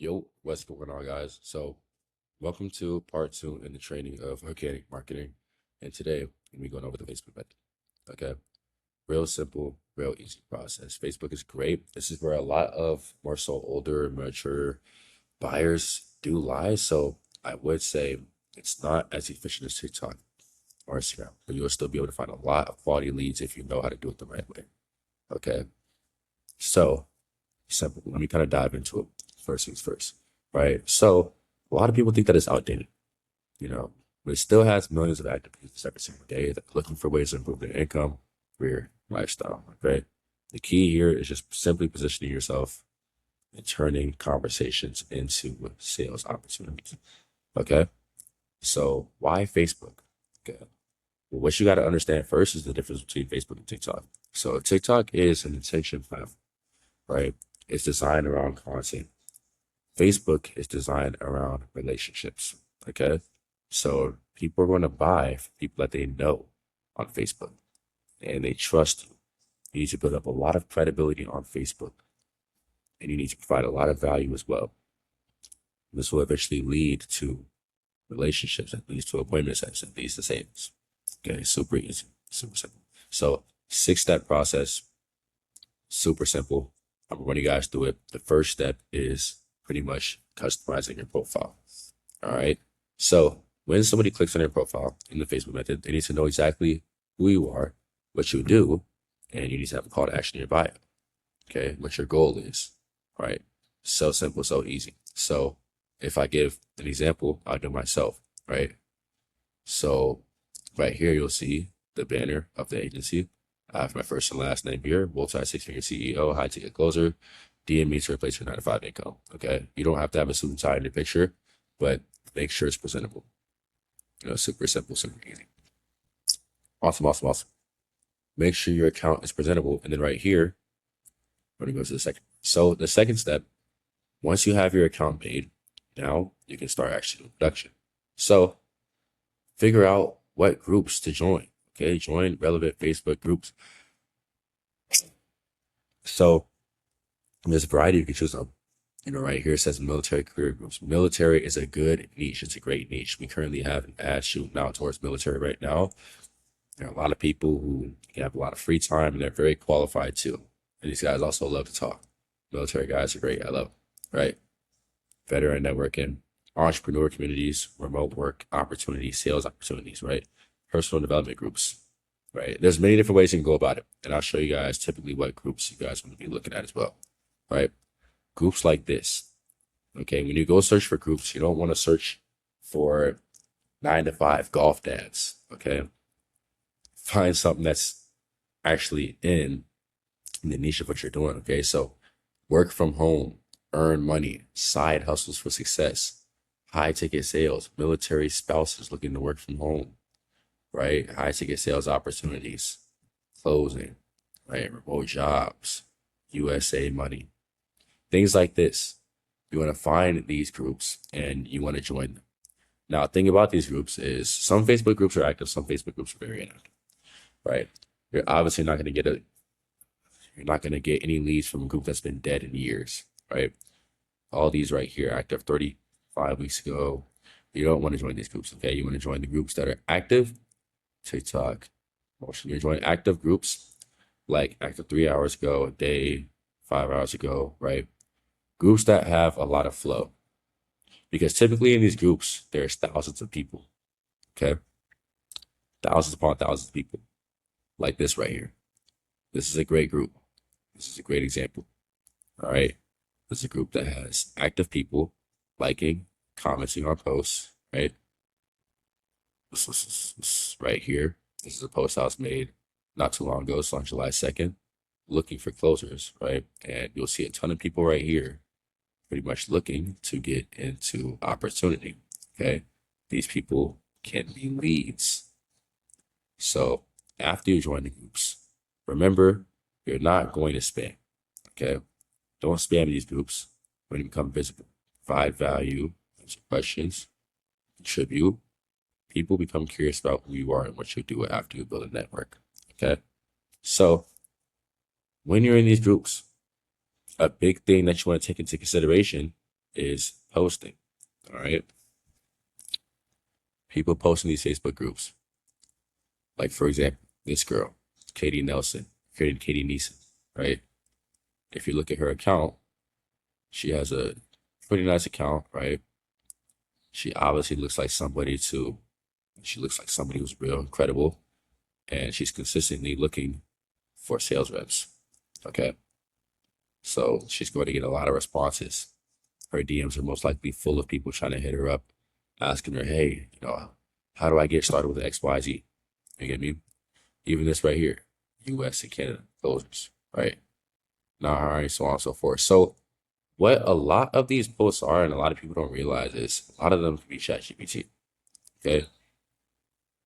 Yo, what's going on, guys? So, welcome to part two in the training of organic marketing. And today, we're going over the Facebook method. Okay, real simple, real easy process. Facebook is great. This is where a lot of more so older, mature buyers do lie. So, I would say it's not as efficient as TikTok or Instagram, but you'll still be able to find a lot of quality leads if you know how to do it the right way. Okay, so simple. Let me kind of dive into it. First things first, right? So a lot of people think that it's outdated, you know, but it still has millions of active users every single day that are looking for ways to improve their income, career, lifestyle. Okay. The key here is just simply positioning yourself and turning conversations into sales opportunities. Okay. So why Facebook? Okay. Well, what you got to understand first is the difference between Facebook and TikTok. So TikTok is an attention platform, right? It's designed around content. Facebook is designed around relationships. Okay. So people are going to buy from people that they know on Facebook and they trust you. You need to build up a lot of credibility on Facebook and you need to provide a lot of value as well. This will eventually lead to relationships, that leads to appointment sets, that leads to sales. Okay. Super easy, super simple. So 6-step process, super simple. I'm running you guys through it. The first step is pretty much customizing your profile. All right. So when somebody clicks on your profile in the Facebook method, they need to know exactly who you are, what you do, and you need to have a call to action in your bio. Okay. What your goal is. All right. So simple, so easy. So if I give an example, I'll do myself. Right. So right here, you'll see the banner of the agency. I have my first and last name here, multi-six-figure CEO, high-ticket closer, DM me to replace your 9-to-5 income. Okay. You don't have to have a suit and tie in your picture, but make sure it's presentable. Super simple, super easy. Awesome, awesome, awesome. Make sure your account is presentable. And then right here, we're going to go to the second. So the second step, once you have your account made, now you can start actually doing production. So figure out what groups to join. Okay. Join relevant Facebook groups. So there's a variety you can choose from. Right here it says military career groups. Military is a good niche. It's a great niche. We currently have an ad shooting out towards military right now. There are a lot of people who have a lot of free time and they're very qualified too. And these guys also love to talk. Military guys are great. I love them, right? Veteran networking, entrepreneur communities, remote work opportunities, sales opportunities, right? Personal development groups, right? There's many different ways you can go about it. And I'll show you guys typically what groups you guys want to be looking at as well, right? Groups like this. Okay, when you go search for groups, you don't want to search for 9-to-5 golf dads. Okay, find something that's actually in the niche of what you're doing. Okay, so work from home, earn money, side hustles for success, high ticket sales, military spouses looking to work from home, right? High ticket sales opportunities, closing, right? Remote jobs, USA money, things like this. You want to find these groups and you want to join them. Now, the thing about these groups is some Facebook groups are active, some Facebook groups are very inactive, right? You're obviously not going to get you're not going to get any leads from a group that's been dead in years, right? All these right here, active 35 weeks ago. You don't want to join these groups, okay? You want to join the groups that are active, TikTok, motion. You join active groups like active 3 hours ago, a day, 5 hours ago, right? Groups that have a lot of flow. Because typically in these groups, there's thousands of people, okay? Thousands upon thousands of people, like this right here. This is a great group. This is a great example, all right? This is a group that has active people liking, commenting on posts, right? This right here. This is a post I was made not too long ago, so on July 2nd, looking for closers, right? And you'll see a ton of people right here pretty much looking to get into opportunity. Okay. These people can be leads. So after you join the groups, remember, you're not going to spam. Okay. Don't spam these groups when you become visible. Provide value, answer questions, contribute. People become curious about who you are and what you do after you build a network. Okay. So when you're in these groups, a big thing that you want to take into consideration is posting. All right. People post in these Facebook groups. Like, for example, this girl, Katie Nelson, Katie Neeson, right? If you look at her account, she has a pretty nice account, right? She obviously looks like somebody to, she looks like somebody who's real credible, and she's consistently looking for sales reps. Okay. So she's going to get a lot of responses. Her DMs are most likely full of people trying to hit her up, asking her, hey, how do I get started with XYZ? You get me? Even this right here, US and Canada closers, right? Now, all right, so on and so forth. So what a lot of these posts are, and a lot of people don't realize, is a lot of them can be ChatGPT. Okay.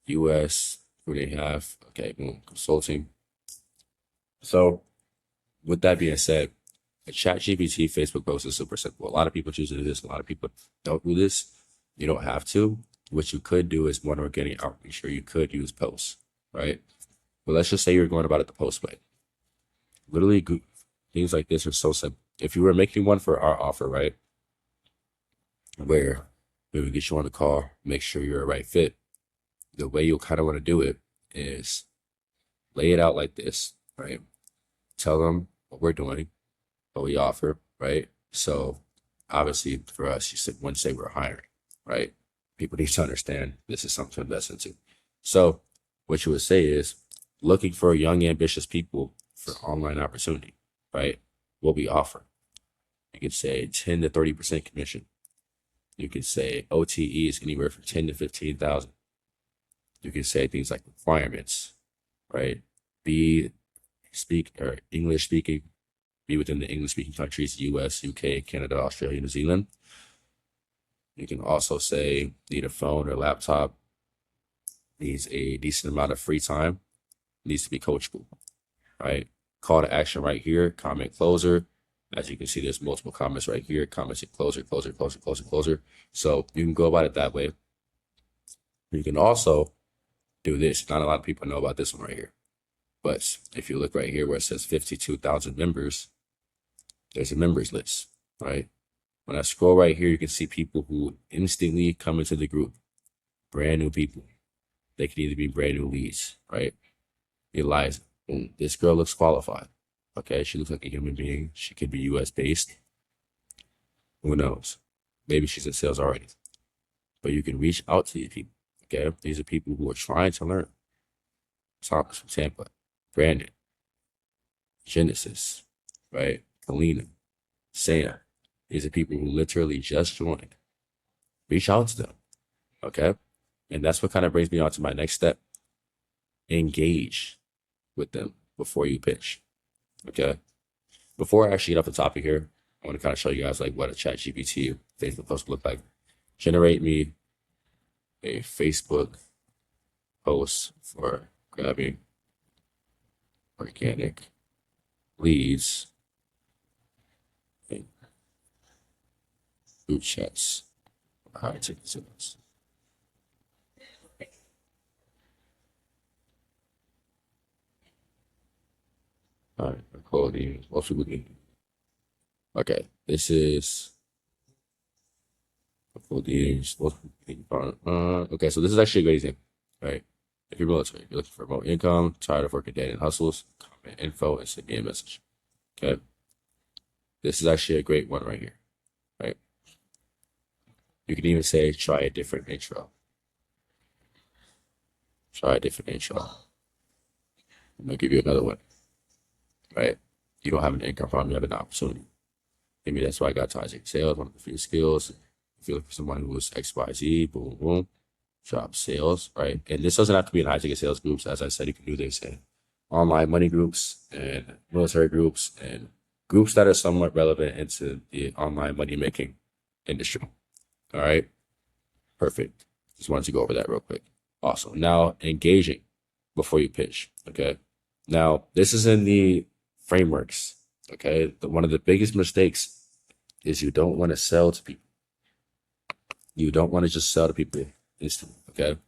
US, who they have, okay, boom, consulting. So with that being said, a ChatGPT Facebook post is super simple. A lot of people choose to do this. A lot of people don't do this. You don't have to. What you could do is one organic outreach, or you could use posts, right? But let's just say you're going about it the post way. Literally, things like this are so simple. If you were making one for our offer, right, where we would get you on the call, make sure you're a right fit, the way you'll kind of want to do it is lay it out like this, right? Tell them what we're doing, what we offer, right? So obviously for us, you said one say we're hiring, right? People need to understand this is something to invest into. So what you would say is looking for young, ambitious people for online opportunity, right? What we offer. You could say 10 to 30% commission. You could say OTE is anywhere from 10 to 15,000. You can say things like requirements, right? Speak or English speaking, be within the English speaking countries, US, UK, Canada, Australia, New Zealand. You can also say need a phone or laptop, needs a decent amount of free time, needs to be coachable, right? Call to action right here, comment closer. As you can see, there's multiple comments right here, comments closer, closer, closer, closer, closer. So you can go about it that way. You can also do this. Not a lot of people know about this one right here. But if you look right here where it says 52,000 members, there's a members list, right? When I scroll right here, you can see people who instantly come into the group, brand new people. They could either be brand new leads, right? Eliza, boom, this girl looks qualified. Okay, she looks like a human being. She could be US based. Who knows? Maybe she's in sales already. But you can reach out to these people. Okay, these are people who are trying to learn. Thomas from Tampa, Brandon, Genesis, right? Kalina, Sam. These are people who literally just joined. Reach out to them. Okay. And that's what kind of brings me on to my next step. Engage with them before you pitch. Okay. Before I actually get off the topic here, I want to kind of show you guys like what a ChatGPT Facebook post look like. Generate me a Facebook post for grabbing organic leads in group chats. High ticket sales. All right, quality. What should we do? Okay, this is okay, so this is actually a great example, right? If you're military, you're looking for remote income, tired of working daily hustles, comment info and send me a message. Okay. This is actually a great one right here, right? You can even say, try a different intro. Try a different intro. I'm gonna give you another one, right? You don't have an income problem, you have an opportunity. Maybe that's why I got targeted sales, one of the few skills. If you're looking for someone who is XYZ, boom, boom, drop sales, right? And this doesn't have to be in high ticket sales groups. As I said, you can do this in online money groups and military groups and groups that are somewhat relevant into the online money making industry. All right. Perfect. Just wanted to go over that real quick. Awesome. Now, engaging before you pitch. Okay. Now, this is in the frameworks. Okay. One of the biggest mistakes is you don't want to sell to people. You don't want to just sell to people instantly. Okay.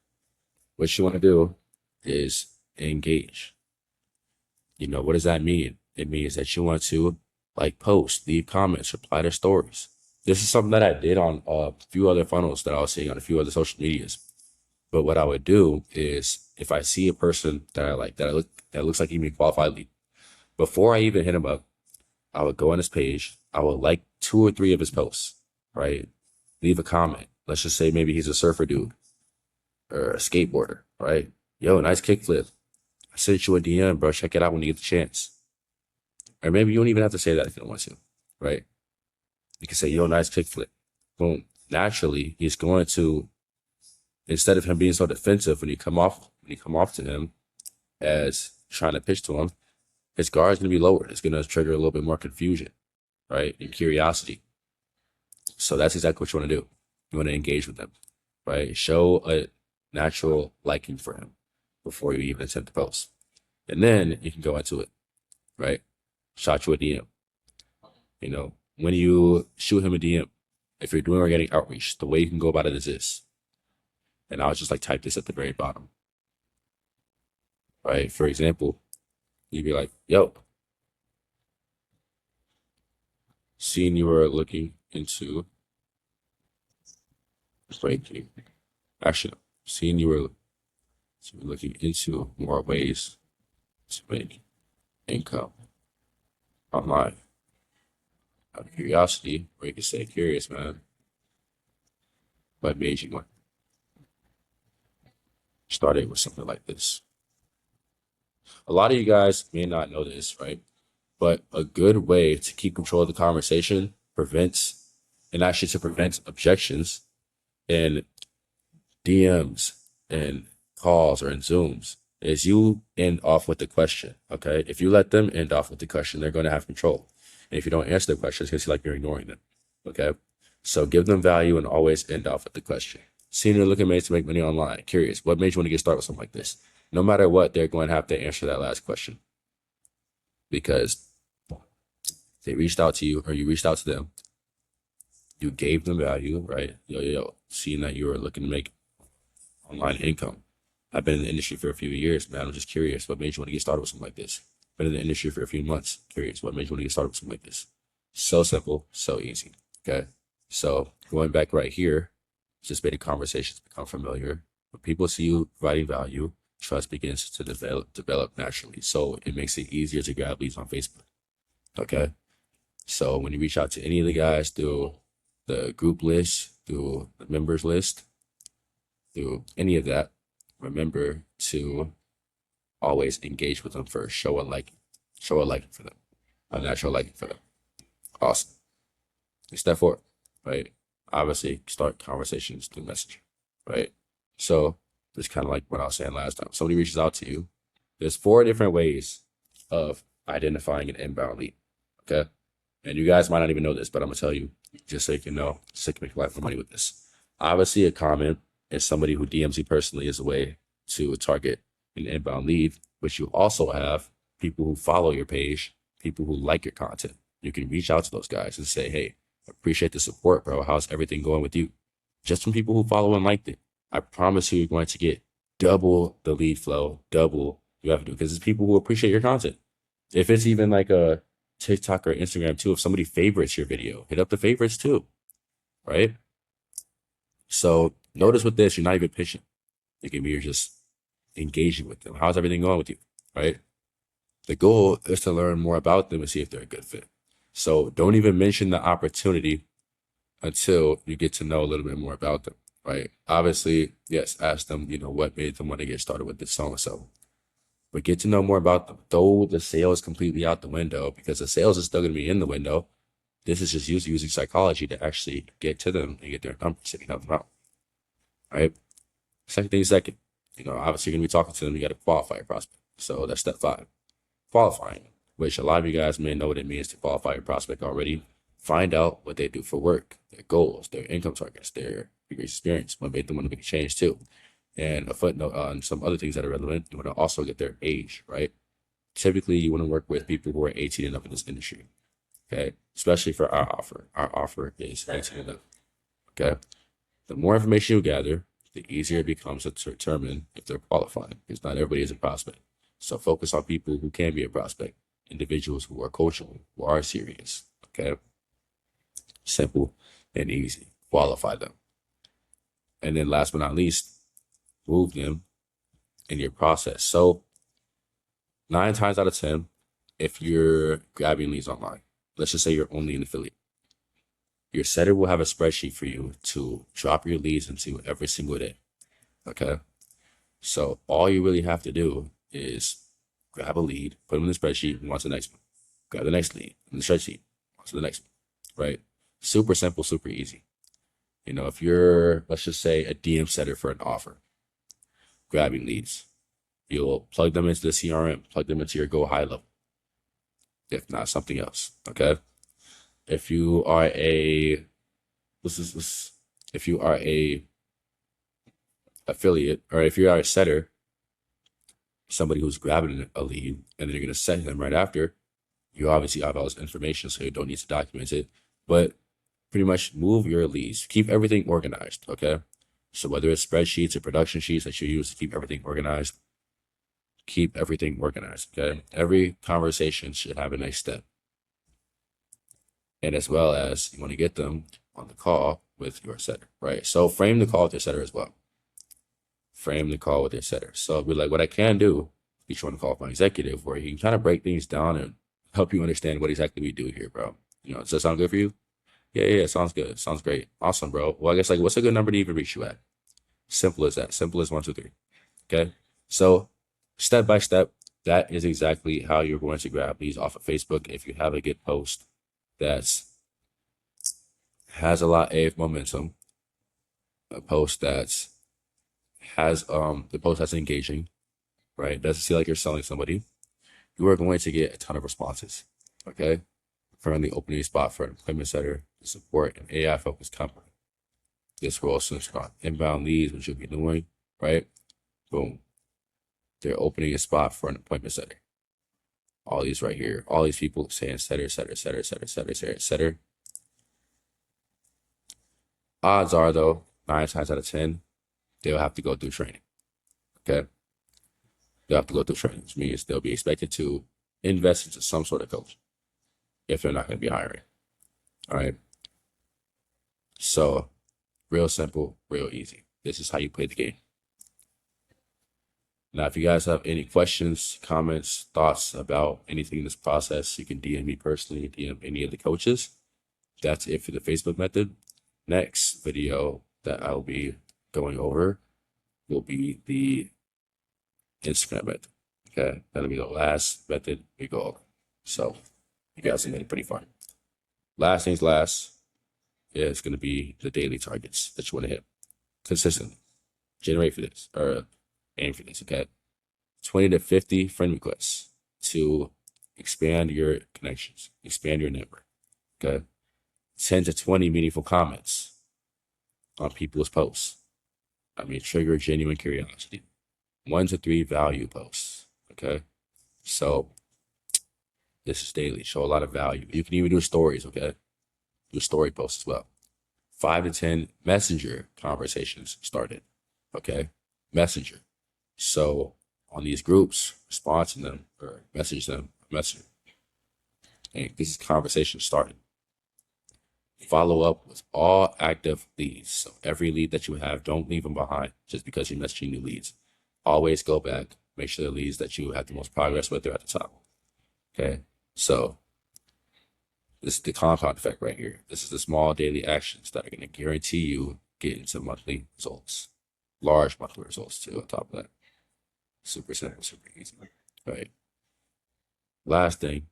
What you want to do is engage. What does that mean? It means that you want to like post, leave comments, reply to stories, This is something that I did on a few other funnels that I was seeing on a few other social medias. But what I would do is if I see a person that I like, that looks like even a qualified lead, before I even hit him up, I would go on his page. I would like 2 or 3 of his posts, right? Leave a comment. Let's just say maybe he's a surfer dude or a skateboarder, right? Yo, nice kickflip. I sent you a DM, bro. Check it out when you get the chance. Or maybe you don't even have to say that if you don't want to, right? You can say, yo, nice kickflip. Boom. Naturally, he's going to, instead of him being so defensive when you come off to him as trying to pitch to him, his guard is going to be lowered. It's going to trigger a little bit more confusion, right? And curiosity. So that's exactly what you want to do. You want to engage with them, right? Show a natural liking for him before you even attempt to post. And then you can go into it, right? Shot you a DM. You know, when you shoot him a DM, if you're doing organic outreach, the way you can go about it is this. And I'll just like type this at the very bottom, right? For example, you'd be like, yo, seeing you were looking into breaking, actually, seeing you were looking into more ways to make income online. Out of curiosity, or you can say curious, man, what made you want started with something like this? A lot of you guys may not know this, right? But a good way to keep control of the conversation and actually to prevent objections in DMs and calls or in Zooms is you end off with the question, okay? If you let them end off with the question, they're going to have control. And if you don't answer the question, it's going to seem like you're ignoring them, okay? So give them value and always end off with the question. Senior looking ways to make money online. Curious, what made you want to get started with something like this? No matter what, they're going to have to answer that last question because they reached out to you or you reached out to them. You gave them value, right? Yo, seeing that you were looking to make online income. I've been in the industry for a few years, man. I'm just curious. What made you want to get started with something like this? Been in the industry for a few months. Curious. What made you want to get started with something like this? So simple, so easy. Okay. So going back right here, just making conversations become familiar. When people see you providing value, trust begins to develop naturally. So it makes it easier to grab leads on Facebook. Okay. So when you reach out to any of the guys through the group list, through the members list, through any of that, remember to always engage with them first. Show a liking for them, a natural liking for them. Awesome. Step 4, right? Obviously, start conversations through Messenger, right? So it's kind of like what I was saying last time. Somebody reaches out to you. There's 4 different ways of identifying an inbound lead, okay? And you guys might not even know this, but I'm gonna tell you just so you can know, so you can make a lot of money with this. Obviously, a comment and somebody who DMs you personally is a way to target an inbound lead, but you also have people who follow your page, people who like your content. You can reach out to those guys and say, hey, appreciate the support, bro. How's everything going with you? Just from people who follow and liked it. I promise you, you're going to get double the lead flow, double you have to do, because it's people who appreciate your content. If it's even like a TikTok or Instagram too, if somebody favorites your video, hit up the favorites too, right? So notice with this, you're not even pitching. You're just engaging with them. How's everything going with you, right? The goal is to learn more about them and see if they're a good fit. So don't even mention the opportunity until you get to know a little bit more about them, right? Obviously, yes, ask them, what made them want to get started with this so-and-so. But get to know more about them. Throw the sales completely out the window because the sales is still going to be in the window. This is just using psychology to actually get to them and get their numbers and help them out, right? Second thing, obviously you're going to be talking to them. You got to qualify your prospect. So that's step 5. Qualifying, which a lot of you guys may know what it means to qualify your prospect already. Find out what they do for work, their goals, their income targets, their previous experience, what made them want to make a change too. And a footnote on some other things that are relevant, you want to also get their age, right? Typically, you want to work with people who are 18 and up in this industry, okay? Especially for our offer. Our offer is 18 and up, okay? The more information you gather, the easier it becomes to determine if they're qualified, because not everybody is a prospect. So focus on people who can be a prospect, individuals who are coachable, who are serious, okay? Simple. and easy. Qualify them. And then last but not least, move them in your process. So 9 times out of 10, if you're grabbing leads online, let's just say you're only an affiliate, your setter will have a spreadsheet for you to drop your leads into every single day. Okay. So all you really have to do is grab a lead, put them in the spreadsheet, and on to the next one. Grab the next lead in the spreadsheet, on to the next one, right? Super simple, super easy. You know, if you're, let's just say, a DM setter for an offer, grabbing leads, you'll plug them into the CRM, plug them into your Go High level, if not something else. Okay. If you are a, if you are a affiliate, or if you are a setter, somebody who's grabbing a lead, and then you're going to set them right after, you obviously have all this information, so you don't need to document it, but pretty much move your leads, keep everything organized. Okay. So whether it's spreadsheets or production sheets that you use to keep everything organized, keep everything organized. Okay. Every conversation should have a next step. And as well as you want to get them on the call with your setter, right? So frame the call with your setter as well. Frame the call with your setter. So be like, what I can do, each one call with my executive, where he can kind of break things down and help you understand what exactly we do here, bro. You know, does that sound good for you? Yeah, sounds good. Sounds great. Awesome, bro. Well, I guess, like, what's a good number to even reach you at? Simple as that. Simple as 1, 2, 3. Okay. So step by step, that is exactly how you're going to grab leads off of Facebook. If you have a good post that has a lot of momentum, a post that has the post that's engaging, right? Doesn't feel like you're selling somebody, you are going to get a ton of responses. Okay. Currently opening a spot for an appointment setter to support an AI focused company. This will also start inbound leads, which you'll be doing, right? Boom. They're opening a spot for an appointment setter. All these right here, all these people saying setter, setter, setter, setter, setter, setter, setter. Odds are, though, 9 times out of 10, they'll have to go through training. Okay. They'll have to go through training, which means they'll be expected to invest into some sort of coach if they're not going to be hiring. All right. So real simple, real easy. This is how you play the game. Now, if you guys have any questions, comments, thoughts about anything in this process, you can DM me personally, DM any of the coaches. That's it for the Facebook method. Next video that I'll be going over will be the Instagram method. Okay, that'll be the last method we go over. So you guys have made it pretty fun. Last things last is going to be the daily targets that you want to hit consistently. Generate for this, or aim for this. Okay, 20 to 50 friend requests to expand your connections, expand your network. Okay, 10 to 20 meaningful comments on people's posts. Trigger genuine curiosity. 1 to 3 value posts. Okay. So this is daily. Show a lot of value. You can even do stories. Okay. Do story posts as well. 5 to 10 messenger conversations started. Okay. Messenger. So on these groups, respond to them or message them. Messenger. And this is conversation started. Follow up with all active leads. So every lead that you have, don't leave them behind just because you're messaging new leads. Always go back. Make sure the leads that you have the most progress with are at the top. Okay. So this is the compound effect right here. This is the small daily actions that are going to guarantee you getting some monthly results. Large monthly results too on top of that. Super simple, super easy. Right. Last thing,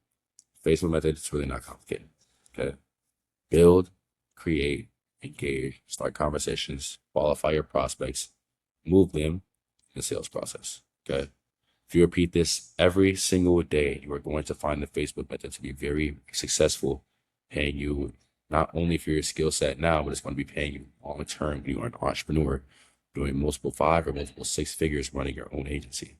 Facebook method is really not complicated. Okay. Build, create, engage, start conversations, qualify your prospects, move them in the sales process. Okay. If you repeat this every single day, you are going to find the Facebook method to be very successful, paying you not only for your skill set now, but it's going to be paying you long term when you are an entrepreneur doing multiple 5 or multiple 6 figures running your own agency.